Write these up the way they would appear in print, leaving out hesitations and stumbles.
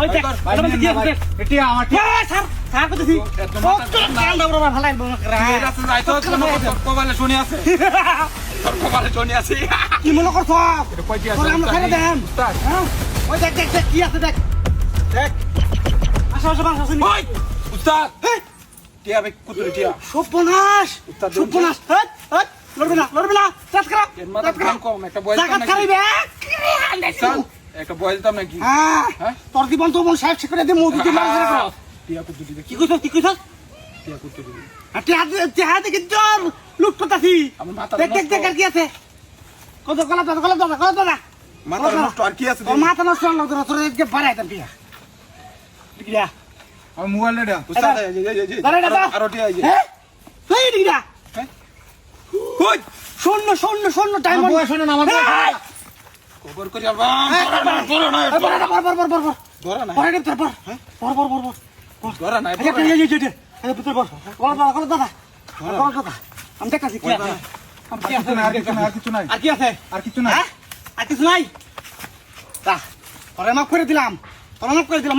ওই দেখ ভাই, এটা মধ্যে কি না, আছে ভাই, দেখ এটি আমার ঠিক এই স্যার স্যার কইতেছি এত মাথা কাম দাও বাবা ভালাই ঠিক আছে যাই তো কোনো কপালে শুনি আছে তোর কপালে শুনি আছে কি মনে করছ এটা কয়টি আছে তোর আমরা ছেড়ে দেন উস্তাদ হ্যাঁ ওই দেখ দেখ দেখ কি আছে দেখ দেখ আসো আসো আসো আসো ওই উস্তাদ টিয়া বে কুতুরি টিয়া সর্বনাশ উস্তাদ সর্বনাশ হট হট লড়বে না চাট করা এর মাথা কাম কম একটা বয়স জায়গা নাকি ছাড়িবে উস্তাদ, একটা বয়স দাম নাকি হ্যাঁ হ্যাঁ? তোর জীবন তো মন সাহেব করে দে মধু দিয়ে মারা কর টিয়া কুতুরি দেখ কি কইছস কি কইছস টিয়া কুতুরি টেহা দেখে জল লুট করতাছি আমার মাথা দেখ দেখ দেখ আর কি আছে কত কলা দাদা মাথা নষ্ট আর কি আছে তোর মাথা নষ্ট হলো তোর একটু বাড়াই দেন পিয়া ডিগিয়া আমার মোবাইল রে উস্তাদ দাঁড়া দাদা আরো টিয়া আইছে হ্যাঁ এই ডিগিয়া হ্যাঁ ওই শূন্য টাইম আমার বয়স শোনো না আমার বয়স খবর করি আলবা বড় না ধরা না পরে তোর পর ধরা না কলা দাদা আমি দেখতাছি কি আছে আর কিছু নাই আর কি আছে আর কিছু নাই হ্যাঁ আর কিছু নাই তা তোরে মাফ করে দিলাম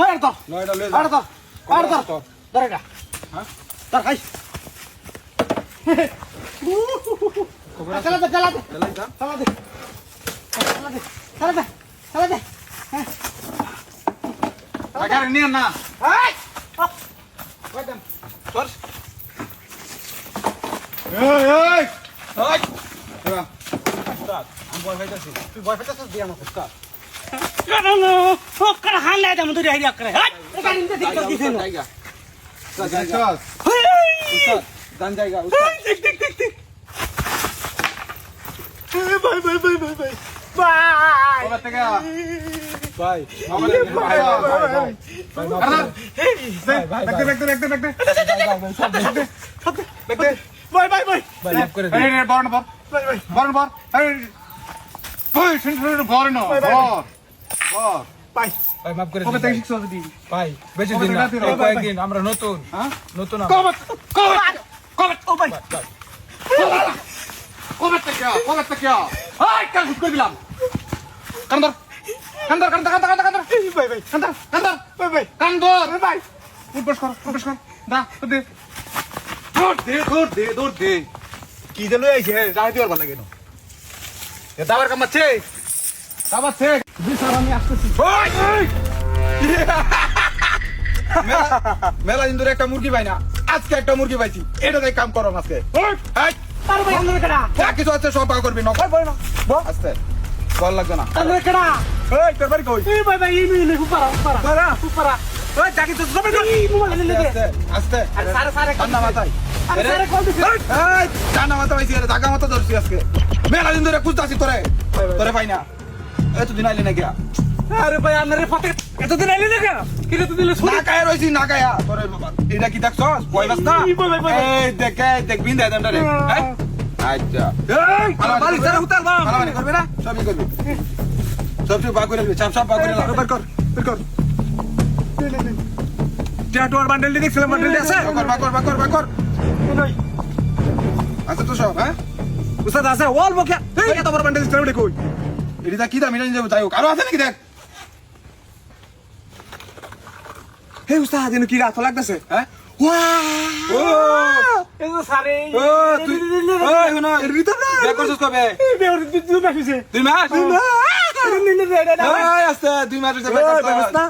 আর তো লয়টা লয়ে আর তো ধর এটা হ্যাঁ ধর খাই চালা দে চালাই যা চালা দে আগারে নিয়ে না এই কই দেন সর এই এরা উস্তাদ আমি বয় হইতাছি তুই বয় হইতাছিস দিয়া আমাকে উস্তাদ কারণ ও কার হাল নাই দাম তুই হাইরা করে হ্যাঁ এটা নিতে ঠিক করে দিছেন জায়গা উস্তাদ জান জায়গা উস্তাদ দেখ বাই কবে থেকে ভাই মামা ভাই মাফ করে দে ভাই মাফ করে দে ভাই বেশি দিন না এই কয়েকদিন আমরা নতুন নতুন ও ভাই কি যে লই আইছে যাই দিবার ভালো লাগে না এ দাবার কামাচ্ছে কামাচ্ছে বিচার আমি আসতেছি মেলা দিন ধরে একটা মুরগি পাই না আজকে একটা মুরগি পাইছি এটা দিয়ে কাম করো আজকে তার ভাই আমরা কেডা যা কিছু আছে সব পাক করবি নকল বই না আস্তে কল লাগবে না আমরা কেডা এই তোর বাড়ি কই এই ভাই এই মিলে উপরা পারা ওই জাকি তো জমে এই মোবাইল নিয়ে দে আস্তে আস্তে আরে সারে কান্না মাথায় আরে সারে কল দিছে এই কান্না মাথা পাইছি আরে জাগা মাথা ধরছি আজকে মেলা দিন ধরে খুঁজতাছি তোরে পাই না এতদিন আইলি না গিয়া আরে ভাই আনারে ফাতে এতদিন আইলি না কেন কি রে তুই দিলে না কায়া রইছি না কায়া তোরে বাবা এটা কি দেখছস বই বাস না এই দেখ বিন দে দমটা রে হ্যাঁ আচ্ছা এই বালি সারা উতাল বা মারামারি করবে না সবই করবি সব বাগ করে দিবি চাপ বাগ করে লাগবে বের কর টিয়াটোর বান্ডেল দেখছিলাম বান্ডেল আছে বাগ কর আচ্ছা তো সব হ্যাঁ উস্তাদ আছে ওয়াল বকে এই এত বড় বান্ডেল দিছিলাম কই এটা কি দাম এটা নিয়ে যাবো তাই হোক আরো আছে নাকি দেখ হে উস্তাদ এনে কি রাত লাগতেছে হ্যাঁ ওয়া ও এই তো সারে ও তুই ওই শোনো এর ভিতর না বিয়ে করছিস কবে এই বের তুই মাসিছে 2 মাস নিলে দে এটা ওই আস্তে 2 মাস হইছে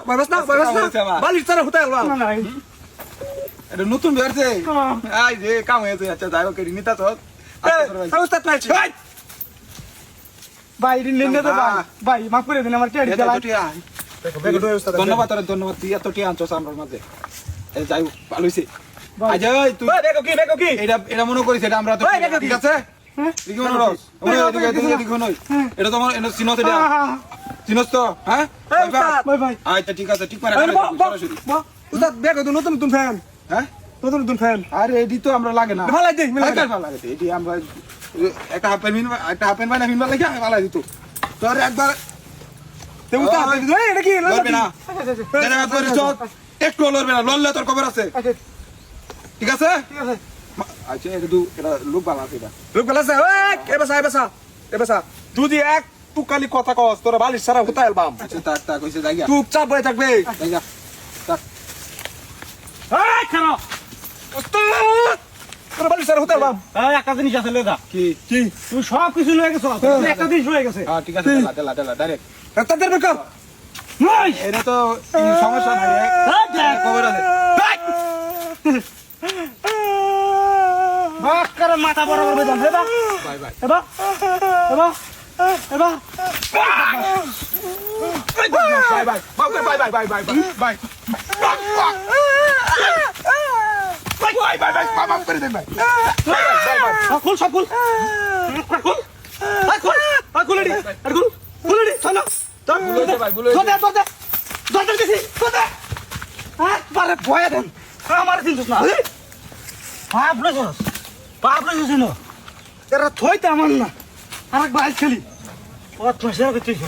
ব্যবস্থা বালি সারা উতাল বা না না এটা নতুন বেরছে আই যে কাম হয়েছে আচ্ছা যাই হোক নিতা তো উস্তাদ পাইছি ভাই নিলে দে ভাই মাফ করে দিন আমার টেডি চালা ধন্যবাদ ধন্যবাদ তুই এত টিয়া আনছস আমার মাঝে যাই হোক ভালো হয়েছে আজ তুই দেখো কি এটা মনে করিস এটা আমরা তো ঠিক আছে দেখি মনে রস এটা তোমার চিনস এটা চিনস তো হ্যাঁ ভাই আচ্ছা ঠিক আছে ঠিক পারে উস্তাদ দেখো তো নতুন ফ্যান হ্যাঁ নতুন ফ্যান আরে এডি তো আমরা লাগে না ভালো লাগে ভালো লাগে এডি আমরা একটা হাফ প্যান্ট বানা ফিনবা লাগে ভালো দিত তোর একবার তে উস্তাদ এটা কি লড়বে না একটু লড়বে না লড়লে তোর খবর আছে ঠিক আছে আচ্ছা এটা লোক ভালো আছে এটা লোক গলা আছে এ বাসা দুদি এক তুই খালি কথা কস তোরা বালিশ সারা হুতাই আলবাম আচ্ছা তাক কইছে যাই গা চুপচাপ বয়ে থাকবে যাই গা তাক এই খারাপ তোরা বালিশ সারা হুতাই আলবাম এই একটা জিনিস আছে লেদা কি কি তুই সব কিছু লয়ে গেছ একটা জিনিস রয়ে গেছে হ্যাঁ ঠিক আছে দেলা ডাইরেক্ট তাদের বেকার এই, এটা তো সমস্যা নাই রে এই দেখ। খবর আছে বাক করে মাথা বরাবর বেদাম হেবা বাই বাই হেবা হেবা হেবা বাই বাই বাই বাই বাই বাই বাই বাই বাই বাই বাই করে দেন ভাই খুল সব খুল খুল খুল খুল রেডি খুল খুল রেডি চলো ভুল হয়েছে ভাই, ভুল হয়েছে। দরজা দিছি একবারে ভয়ে দেন আমার চিন্তিস না পাপ লেগেছিল এরা থইতে আমার না আর এক বাইক খেলি ও তোমার সেরা করছিস